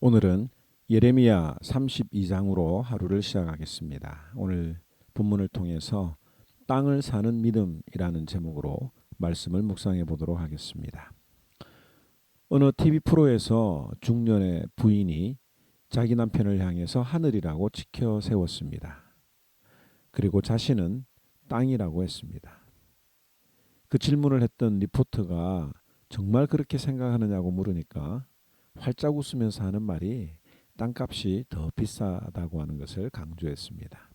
오늘은 예레미야 32장으로 하루를 시작하겠습니다. 오늘 본문을 통해서 땅을 사는 믿음이라는 제목으로 말씀을 묵상해 보도록 하겠습니다. 어느 TV 프로에서 중년의 부인이 자기 남편을 향해서 하늘이라고 지켜 세웠습니다. 그리고 자신은 땅이라고 했습니다. 그 질문을 했던 리포터가 정말 그렇게 생각하느냐고 물으니까 활짝 웃으면서 하는 말이 땅값이 더 비싸다고 하는 것을 강조했습니다.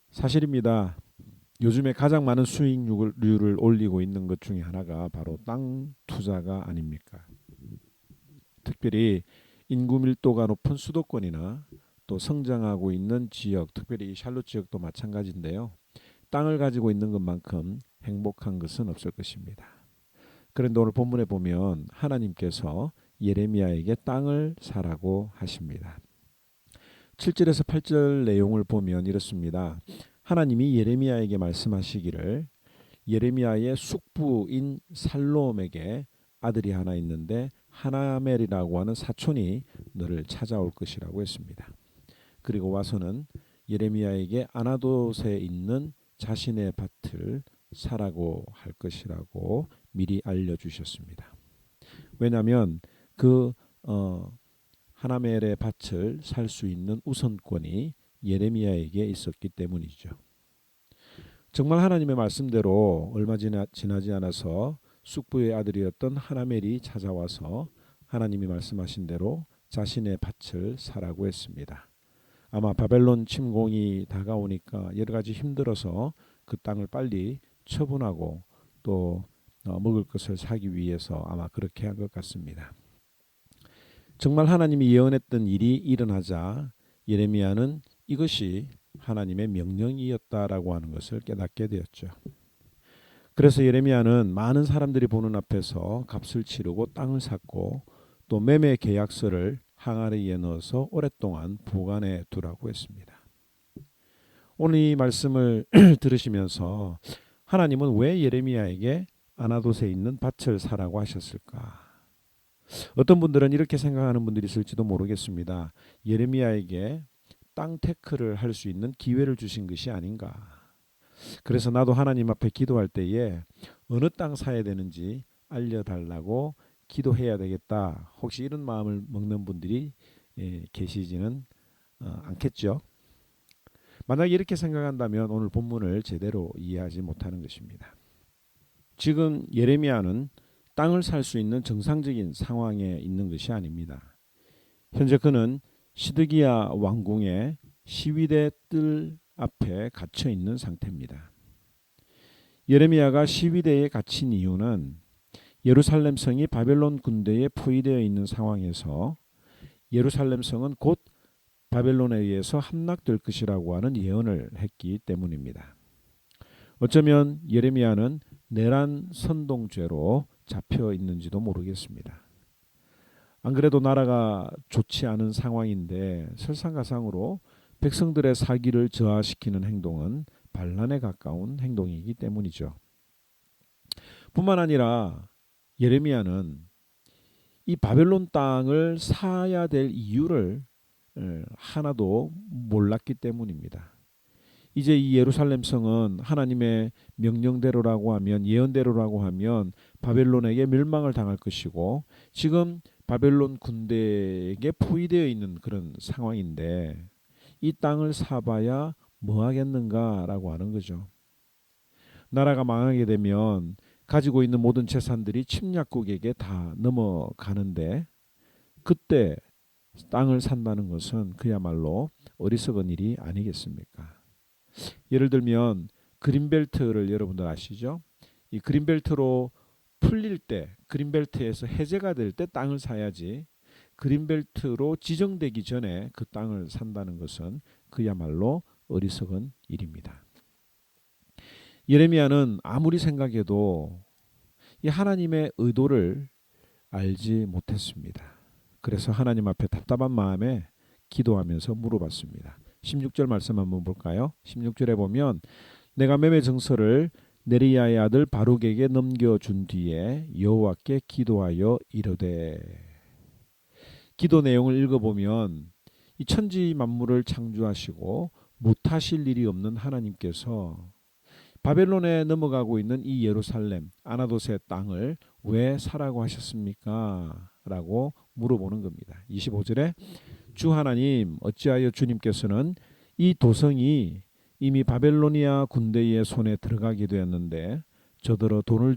사실입니다. 요즘에 가장 많은 수익률을 올리고 있는 것 중에 하나가 바로 땅 투자가 아닙니까? 특별히 인구 밀도가 높은 수도권이나 또 성장하고 있는 지역, 특별히 이 샬롯 지역도 마찬가지인데요. 땅을 가지고 있는 것만큼 행복한 것은 없을 것입니다. 그런데 오늘 본문에 보면 하나님께서 예레미야에게 땅을 사라고 하십니다. 7절에서 8절 내용을 보면 이렇습니다. 하나님이 예레미야에게 말씀하시기를 예레미야의 숙부인 살롬에게 아들이 하나 있는데 하나멜이라고 하는 사촌이 너를 찾아올 것이라고 했습니다. 그리고 와서는 예레미야에게 아나돗에 있는 자신의 밭을 사라고 할 것이라고 미리 알려주셨습니다. 왜냐하면 그 하나멜의 밭을 살 수 있는 우선권이 예레미야에게 있었기 때문이죠. 정말 하나님의 말씀대로 얼마 지나지 않아서 숙부의 아들이었던 하나멜이 찾아와서 하나님이 말씀하신 대로 자신의 밭을 사라고 했습니다. 아마 바벨론 침공이 다가오니까 여러 가지 힘들어서 그 땅을 빨리 처분하고 또 먹을 것을 사기 위해서 아마 그렇게 한 것 같습니다. 정말 하나님이 예언했던 일이 일어나자 예레미야는 이것이 하나님의 명령이었다라고 하는 것을 깨닫게 되었죠. 그래서 예레미야는 많은 사람들이 보는 앞에서 값을 치르고 땅을 샀고 또 매매 계약서를 항아리에 넣어서 오랫동안 보관해 두라고 했습니다. 오늘 이 말씀을 들으시면서 하나님은 왜 예레미야에게 아나돗에 있는 밭을 사라고 하셨을까? 어떤 분들은 이렇게 생각하는 분들이 있을지도 모르겠습니다. 예레미야에게 땅 테크를 할 수 있는 기회를 주신 것이 아닌가. 그래서 나도 하나님 앞에 기도할 때에 어느 땅 사야 되는지 알려달라고 기도해야 되겠다. 혹시 이런 마음을 먹는 분들이 계시지는 않겠죠. 만약 이렇게 생각한다면 오늘 본문을 제대로 이해하지 못하는 것입니다. 지금 예레미야는 땅을 살 수 있는 정상적인 상황에 있는 것이 아닙니다. 현재 그는 시드기야 왕궁의 시위대 뜰 앞에 갇혀 있는 상태입니다. 예레미야가 시위대에 갇힌 이유는 예루살렘 성이 바벨론 군대에 포위되어 있는 상황에서 예루살렘 성은 곧 바벨론에 의해서 함락될 것이라고 하는 예언을 했기 때문입니다. 어쩌면 예레미야는 내란 선동죄로 잡혀 있는지도 모르겠습니다. 안 그래도 나라가 좋지 않은 상황인데 설상가상으로 백성들의 사기를 저하시키는 행동은 반란에 가까운 행동이기 때문이죠. 뿐만 아니라 예레미야는 이 바벨론 땅을 사야 될 이유를 하나도 몰랐기 때문입니다. 이제 이 예루살렘 성은 하나님의 명령대로라고 하면 예언대로라고 하면 바벨론에게 멸망을 당할 것이고 지금 바벨론 군대에게 포위되어 있는 그런 상황인데 이 땅을 사봐야 뭐 하겠는가라고 하는 거죠. 나라가 망하게 되면 가지고 있는 모든 재산들이 침략국에게 다 넘어가는데 그때 땅을 산다는 것은 그야말로 어리석은 일이 아니겠습니까? 예를 들면 그린벨트를 여러분들 아시죠? 이 그린벨트로 풀릴 때 그린벨트에서 해제가 될 때 땅을 사야지 그린벨트로 지정되기 전에 그 땅을 산다는 것은 그야말로 어리석은 일입니다. 예레미야는 아무리 생각해도 이 하나님의 의도를 알지 못했습니다. 그래서 하나님 앞에 답답한 마음에 기도하면서 물어봤습니다. 16절 말씀 한번 볼까요? 16절에 보면 내가 매매 증서를 네리야의 아들 바룩에게 넘겨준 뒤에 여호와께 기도하여 이르되 기도 내용을 읽어보면 이 천지 만물을 창조하시고 못하실 일이 없는 하나님께서 바벨론에 넘어가고 있는 이 예루살렘 아나돗의 땅을 왜 사라고 하셨습니까? 라고 물어보는 겁니다. 25절에 주 하나님 어찌하여 주님께서는 이 도성이 이미 바벨로니아 군대의 손에 들어가게 되었는데 저더러 돈을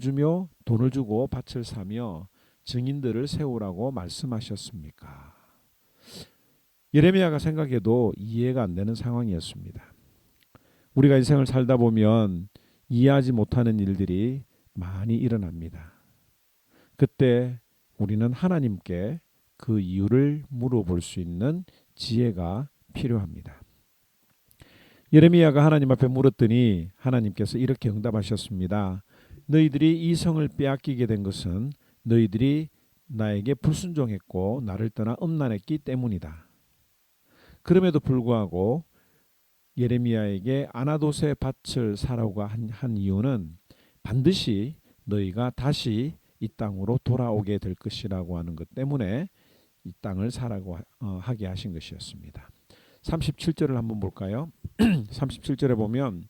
주고 밭을 사며 증인들을 세우라고 말씀하셨습니까? 예레미야가 생각해도 이해가 안 되는 상황이었습니다. 우리가 인생을 살다 보면 이해하지 못하는 일들이 많이 일어납니다. 그때 우리는 하나님께 그 이유를 물어볼 수 있는 지혜가 필요합니다. 예레미야가 하나님 앞에 물었더니 하나님께서 이렇게 응답하셨습니다. 너희들이 이 성을 빼앗기게 된 것은 너희들이 나에게 불순종했고 나를 떠나 음란했기 때문이다. 그럼에도 불구하고 예레미야에게 아나돗의 밭을 사라고 한 이유는 반드시 너희가 다시 이 땅으로 돌아오게 될 것이라고 하는 것 때문에 이 땅을 사라고 하게 하신 것이었습니다. 37절을 한번 볼까요? 37절에 보면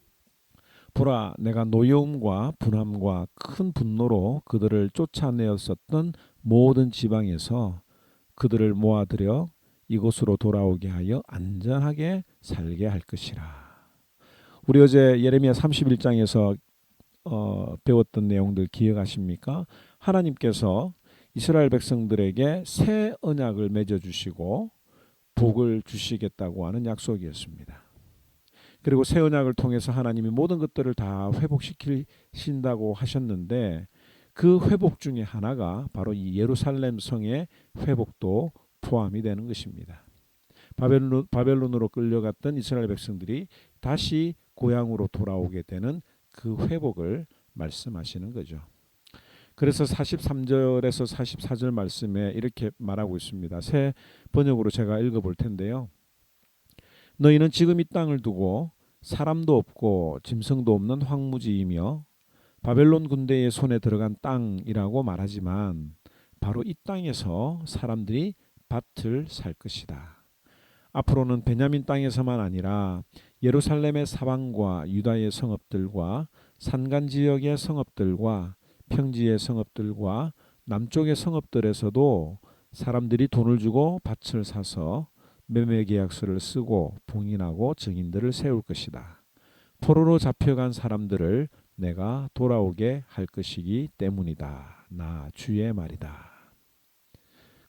보라 내가 노여움과 분함과 큰 분노로 그들을 쫓아내었었던 모든 지방에서 그들을 모아들여 이곳으로 돌아오게 하여 안전하게 살게 할 것이라. 우리 어제 예레미야 31장에서 배웠던 내용들 기억하십니까? 하나님께서 이스라엘 백성들에게 새 언약을 맺어주시고 복을 주시겠다고 하는 약속이었습니다. 그리고 새 언약을 통해서 하나님이 모든 것들을 다 회복시키신다고 하셨는데 그 회복 중에 하나가 바로 이 예루살렘 성의 회복도 포함이 되는 것입니다. 바벨론으로 끌려갔던 이스라엘 백성들이 다시 고향으로 돌아오게 되는 그 회복을 말씀하시는 거죠. 그래서 43절에서 44절 말씀에 이렇게 말하고 있습니다. 새 번역으로 제가 읽어볼 텐데요. 너희는 지금 이 땅을 두고 사람도 없고 짐승도 없는 황무지이며 바벨론 군대의 손에 들어간 땅이라고 말하지만 바로 이 땅에서 사람들이 밭을 살 것이다. 앞으로는 베냐민 땅에서만 아니라 예루살렘의 사방과 유다의 성읍들과 산간 지역의 성읍들과 평지의 성읍들과 남쪽의 성읍들에서도 사람들이 돈을 주고 밭을 사서 매매 계약서를 쓰고 봉인하고 증인들을 세울 것이다. 포로로 잡혀간 사람들을 내가 돌아오게 할 것이기 때문이다. 나 주의 말이다.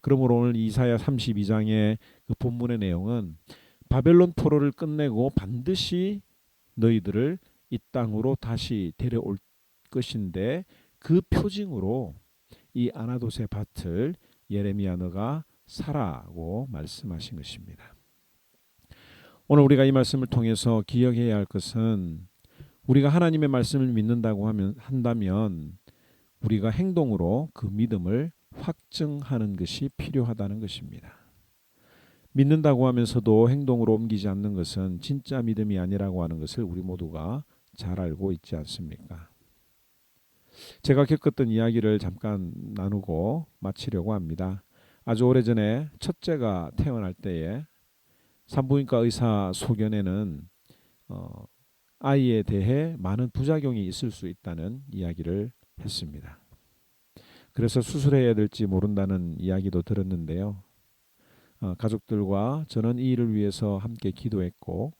그러므로 오늘 이사야 32장의 그 본문의 내용은 바벨론 포로를 끝내고 반드시 너희들을 이 땅으로 다시 데려올 것인데 그 표징으로 이 아나돗의 밭을 예레미야 너가 사라고 말씀하신 것입니다. 오늘 우리가 이 말씀을 통해서 기억해야 할 것은 우리가 하나님의 말씀을 믿는다고 한다면 우리가 행동으로 그 믿음을 확증하는 것이 필요하다는 것입니다. 믿는다고 하면서도 행동으로 옮기지 않는 것은 진짜 믿음이 아니라고 하는 것을 우리 모두가 잘 알고 있지 않습니까? 제가 겪었던 이야기를 잠깐 나누고 마치려고 합니다. 아주 오래전에 첫째가 태어날 때에 산부인과 의사 소견에는 아이에 대해 많은 부작용이 있을 수 있다는 이야기를 했습니다. 그래서 수술해야 될지 모른다는 이야기도 들었는데요. 가족들과 저는 이 일을 위해서 함께 기도했고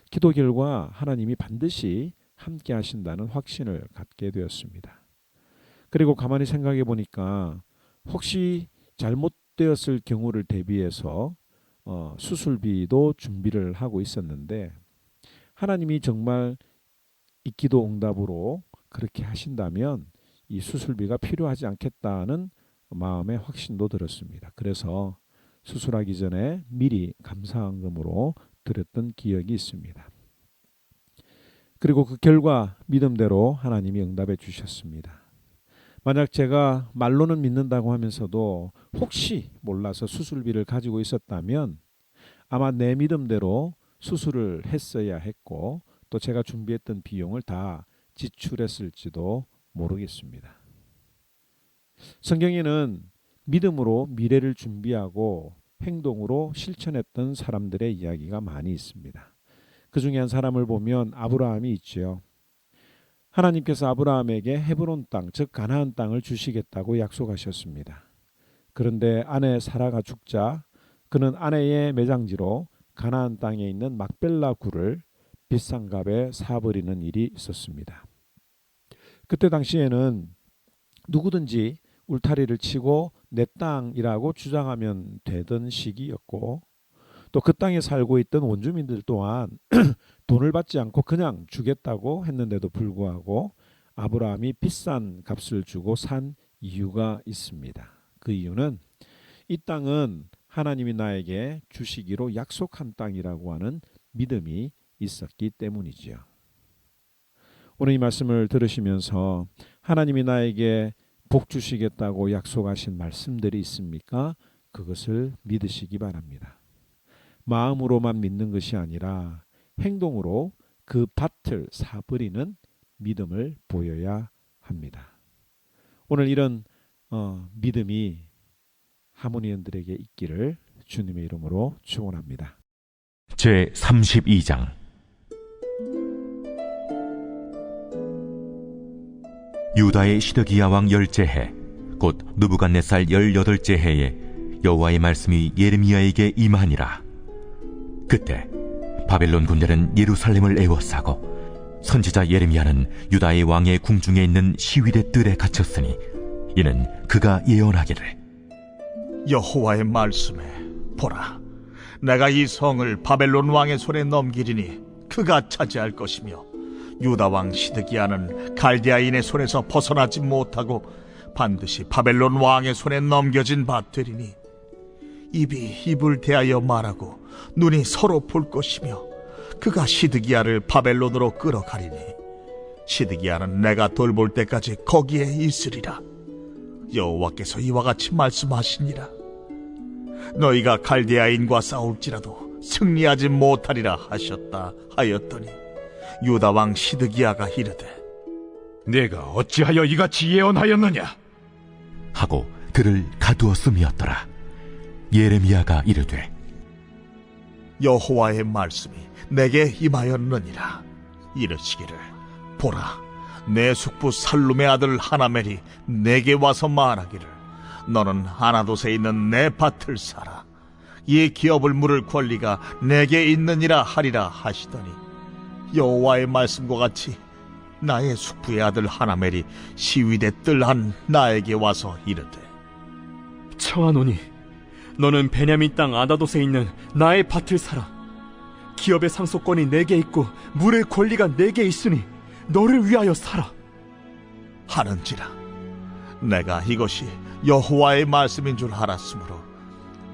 기도 결과 하나님이 반드시 함께 하신다는 확신을 갖게 되었습니다. 그리고 가만히 생각해 보니까 혹시 잘못되었을 경우를 대비해서 수술비도 준비를 하고 있었는데 하나님이 정말 이 기도 응답으로 그렇게 하신다면 이 수술비가 필요하지 않겠다는 마음의 확신도 들었습니다. 그래서 수술하기 전에 미리 감사헌금으로 드렸던 기억이 있습니다. 그리고 그 결과 믿음대로 하나님이 응답해 주셨습니다. 만약 제가 말로는 믿는다고 하면서도 혹시 몰라서 수술비를 가지고 있었다면 아마 내 믿음대로 수술을 했어야 했고 또 제가 준비했던 비용을 다 지출했을지도 모르겠습니다. 성경에는 믿음으로 미래를 준비하고 행동으로 실천했던 사람들의 이야기가 많이 있습니다. 그 중에 한 사람을 보면 아브라함이 있지요. 하나님께서 아브라함에게 헤브론 땅, 즉 가나안 땅을 주시겠다고 약속하셨습니다. 그런데 아내 사라가 죽자 그는 아내의 매장지로 가나안 땅에 있는 막벨라 굴을 비싼 값에 사버리는 일이 있었습니다. 그때 당시에는 누구든지 울타리를 치고 내 땅이라고 주장하면 되던 시기였고, 또 그 땅에 살고 있던 원주민들 또한 돈을 받지 않고 그냥 주겠다고 했는데도 불구하고 아브라함이 비싼 값을 주고 산 이유가 있습니다. 그 이유는 이 땅은 하나님이 나에게 주시기로 약속한 땅이라고 하는 믿음이 있었기 때문이지요. 오늘 이 말씀을 들으시면서 하나님이 나에게 복 주시겠다고 약속하신 말씀들이 있습니까? 그것을 믿으시기 바랍니다. 마음으로만 믿는 것이 아니라 행동으로 그 밭을 사버리는 믿음을 보여야 합니다. 오늘 이런 믿음이 하모니언들에게 있기를 주님의 이름으로 축원합니다. 제 32장. 유다의 시드기야 왕 10째 곧 느부갓네살 18째 해에 여호와의 말씀이 예레미야에게 임하니라. 그때 바벨론 군대는 예루살렘을 에워싸고 선지자 예레미야는 유다의 왕의 궁중에 있는 시위대 뜰에 갇혔으니 이는 그가 예언하기를 여호와의 말씀에 보라, 내가 이 성을 바벨론 왕의 손에 넘기리니 그가 차지할 것이며 유다 왕 시드기야는 갈대아인의 손에서 벗어나지 못하고 반드시 바벨론 왕의 손에 넘겨진 바 되리니 입이 입을 대하여 말하고 눈이 서로 볼 것이며 그가 시드기야를 바벨론으로 끌어가리니 시드기야는 내가 돌볼 때까지 거기에 있으리라. 여호와께서 이와 같이 말씀하시니라. 너희가 갈대아인과 싸울지라도 승리하지 못하리라 하셨다 하였더니 유다 왕 시드기야가 이르되 내가 어찌하여 이같이 예언하였느냐 하고 그를 가두었음이었더라. 예레미야가 이르되 여호와의 말씀이 내게 임하였느니라. 이르시기를 보라, 내 숙부 살룸의 아들 하나멜이 내게 와서 말하기를 너는 아나돗에 있는 내 밭을 사라. 이 기업을 물을 권리가 내게 있느니라 하리라 하시더니 여호와의 말씀과 같이 나의 숙부의 아들 하나멜이 시위대 뜰 한 나에게 와서 이르되 청하노니 너는 베냐민 땅 아나돗에 있는 나의 밭을 사라. 기업의 상속권이 내게 있고 물의 권리가 내게 있으니 너를 위하여 사라 하는지라. 내가 이것이 여호와의 말씀인 줄 알았으므로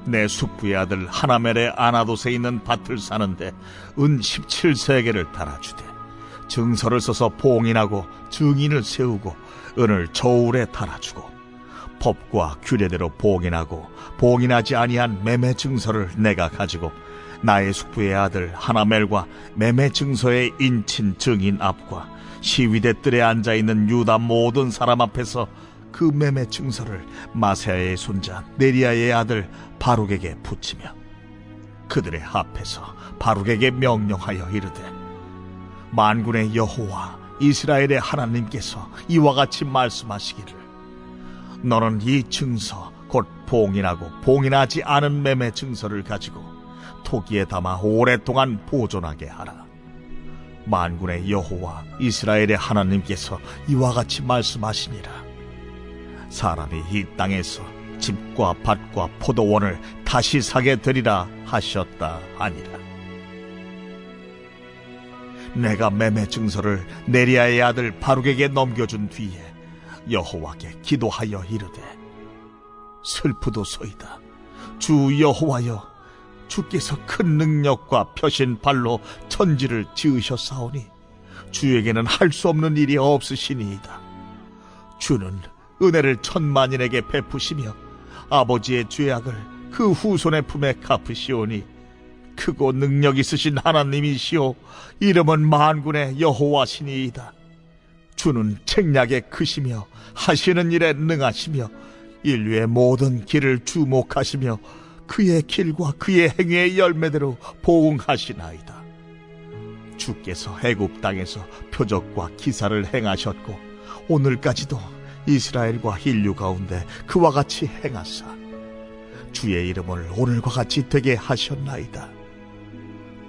내 숙부의 아들 하나멜의 아나돗에 있는 밭을 사는데 은 17세겔을 달아주되 증서를 써서 봉인하고 증인을 세우고 은을 저울에 달아주고 법과 규례대로 봉인하고 봉인하지 아니한 매매 증서를 내가 가지고 나의 숙부의 아들 하나멜과 매매 증서의 인친 증인 앞과 시위대 뜰에 앉아있는 유다 모든 사람 앞에서 그 매매 증서를 마세야의 손자 네리야의 아들 바룩에게 붙이며 그들의 앞에서 바룩에게 명령하여 이르되 만군의 여호와 이스라엘의 하나님께서 이와 같이 말씀하시기를 너는 이 증서 곧 봉인하고 봉인하지 않은 매매 증서를 가지고 토기에 담아 오랫동안 보존하게 하라. 만군의 여호와 이스라엘의 하나님께서 이와 같이 말씀하시니라. 사람이 이 땅에서 집과 밭과 포도원을 다시 사게 되리라 하셨다 하니라. 내가 매매 증서를 네리야의 아들 바룩에게 넘겨준 뒤에 여호와께 기도하여 이르되 슬프도소이다. 주 여호와여, 주께서 큰 능력과 펴신 발로 천지를 지으셨사오니 주에게는 할 수 없는 일이 없으시니이다. 주는 은혜를 천만인에게 베푸시며 아버지의 죄악을 그 후손의 품에 갚으시오니 크고 능력 있으신 하나님이시오 이름은 만군의 여호와시니이다. 주는 책략에 크시며 하시는 일에 능하시며 인류의 모든 길을 주목하시며 그의 길과 그의 행위의 열매대로 보응하시나이다. 주께서 애굽 땅에서 표적과 기사를 행하셨고 오늘까지도 이스라엘과 인류 가운데 그와 같이 행하사 주의 이름을 오늘과 같이 되게 하셨나이다.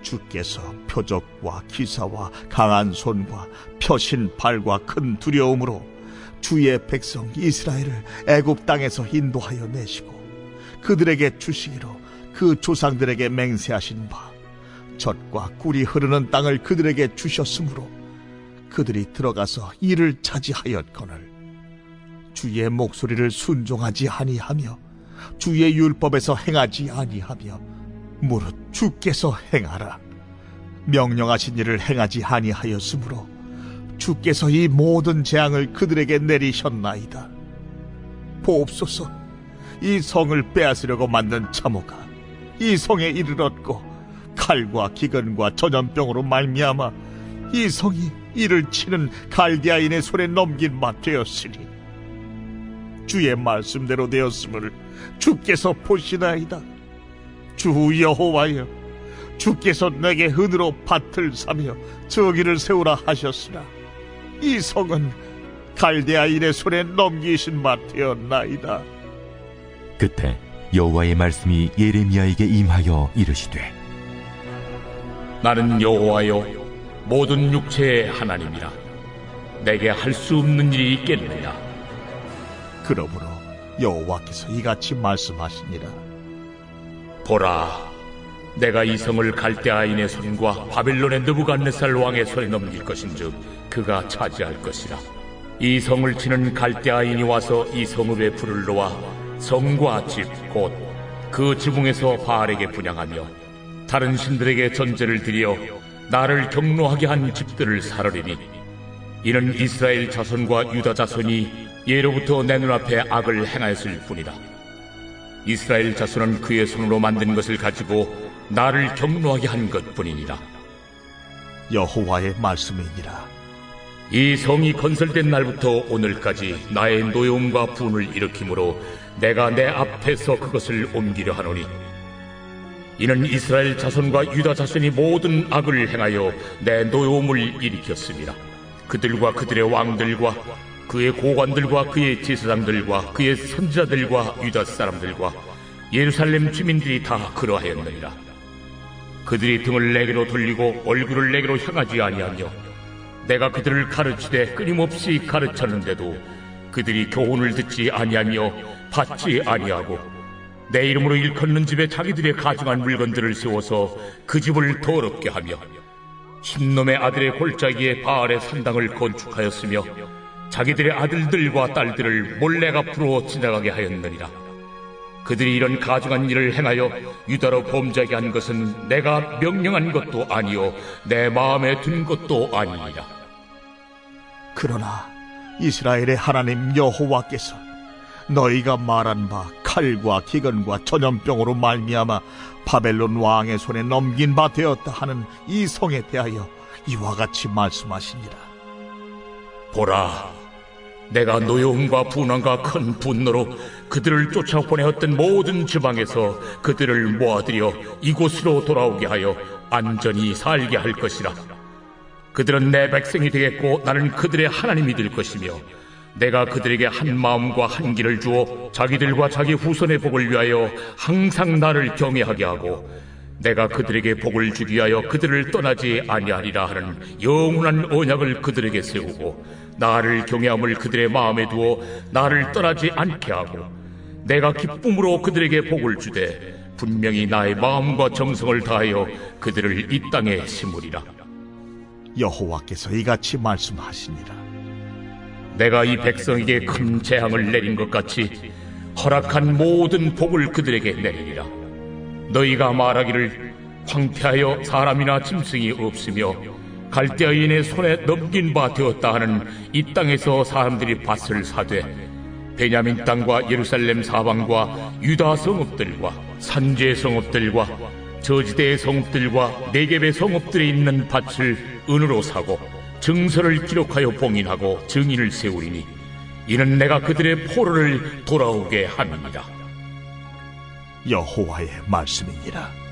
주께서 표적과 기사와 강한 손과 펴신 발과 큰 두려움으로 주의 백성 이스라엘을 애굽 땅에서 인도하여 내시고 그들에게 주시기로 그 조상들에게 맹세하신 바 젖과 꿀이 흐르는 땅을 그들에게 주셨으므로 그들이 들어가서 이를 차지하였거늘 주의 목소리를 순종하지 아니하며 주의 율법에서 행하지 아니하며 무릇 주께서 행하라 명령하신 일을 행하지 아니하였으므로 주께서 이 모든 재앙을 그들에게 내리셨나이다. 보옵소서, 이 성을 빼앗으려고 만든 참호가 이 성에 이르렀고 칼과 기근과 전염병으로 말미암아 이 성이 이를 치는 갈대아인의 손에 넘긴 바 되었으니 주의 말씀대로 되었음을 주께서 보시나이다. 주 여호와여, 주께서 내게 은으로 밭을 사며 저기를 세우라 하셨으나 이 성은 갈대아인의 손에 넘기신 바 되었나이다. 그때 여호와의 말씀이 예레미야에게 임하여 이르시되 나는 여호와여 모든 육체의 하나님이라. 내게 할 수 없는 일이 있겠느냐? 그러므로 여호와께서 이같이 말씀하시니라. 보라, 내가 이 성을 갈대아인의 손과 바벨론의 느부갓네살 왕의 손에 넘길 것인즉 그가 차지할 것이라. 이 성을 치는 갈대아인이 와서 이 성읍에 불을 놓아 성과 집 곧 그 지붕에서 바알에게 분향하며 다른 신들에게 전제를 드려 나를 경노하게 한 집들을 사르리니 이는 이스라엘 자손과 유다 자손이 예로부터 내 눈앞에 악을 행하였을 뿐이다. 이스라엘 자손은 그의 손으로 만든 것을 가지고 나를 경노하게 한 것뿐이니라. 여호와의 말씀이니라. 이 성이 건설된 날부터 오늘까지 나의 노여움과 분을 일으키므로 내가 내 앞에서 그것을 옮기려 하노니 이는 이스라엘 자손과 유다 자손이 모든 악을 행하여 내 노여움을 일으켰습니다. 그들과 그들의 왕들과 그의 고관들과 그의 제사장들과 그의 선지자들과 유다 사람들과 예루살렘 주민들이 다 그러하였느니라. 그들이 등을 내게로 돌리고 얼굴을 내게로 향하지 아니하며 내가 그들을 가르치되 끊임없이 가르쳤는데도 그들이 교훈을 듣지 아니하며 받지 아니하고 내 이름으로 일컫는 집에 자기들의 가증한 물건들을 세워서 그 집을 더럽게 하며 흰놈의 아들의 골짜기에 바알의 산당을 건축하였으며 자기들의 아들들과 딸들을 몰래 앞으로 지나가게 하였느니라. 그들이 이런 가증한 일을 행하여 유다로 범죄하게 한 것은 내가 명령한 것도 아니요 내 마음에 든 것도 아니니라. 그러나 이스라엘의 하나님 여호와께서 너희가 말한 바 칼과 기근과 전염병으로 말미암아 바벨론 왕의 손에 넘긴 바 되었다 하는 이 성에 대하여 이와 같이 말씀하시니라. 보라, 내가 노여움과 분함과 큰 분노로 그들을 쫓아보내었던 모든 지방에서 그들을 모아들여 이곳으로 돌아오게 하여 안전히 살게 할 것이라. 그들은 내 백성이 되겠고 나는 그들의 하나님이 될 것이며 내가 그들에게 한 마음과 한 길을 주어 자기들과 자기 후손의 복을 위하여 항상 나를 경외하게 하고 내가 그들에게 복을 주기 위하여 그들을 떠나지 아니하리라 하는 영원한 언약을 그들에게 세우고 나를 경외함을 그들의 마음에 두어 나를 떠나지 않게 하고 내가 기쁨으로 그들에게 복을 주되 분명히 나의 마음과 정성을 다하여 그들을 이 땅에 심으리라. 여호와께서 이같이 말씀하시니라. 내가 이 백성에게 큰 재앙을 내린 것 같이 허락한 모든 복을 그들에게 내리리라. 너희가 말하기를 황폐하여 사람이나 짐승이 없으며 갈대아인의 손에 넘긴 바 되었다 하는 이 땅에서 사람들이 밭을 사되 베냐민 땅과 예루살렘 사방과 유다 성읍들과 산지의 성읍들과 저지대의 성읍들과 네겝의 성읍들에 있는 밭을 은으로 사고 증서를 기록하여 봉인하고 증인을 세우리니 이는 내가 그들의 포로를 돌아오게 함이니라. 여호와의 말씀이니라.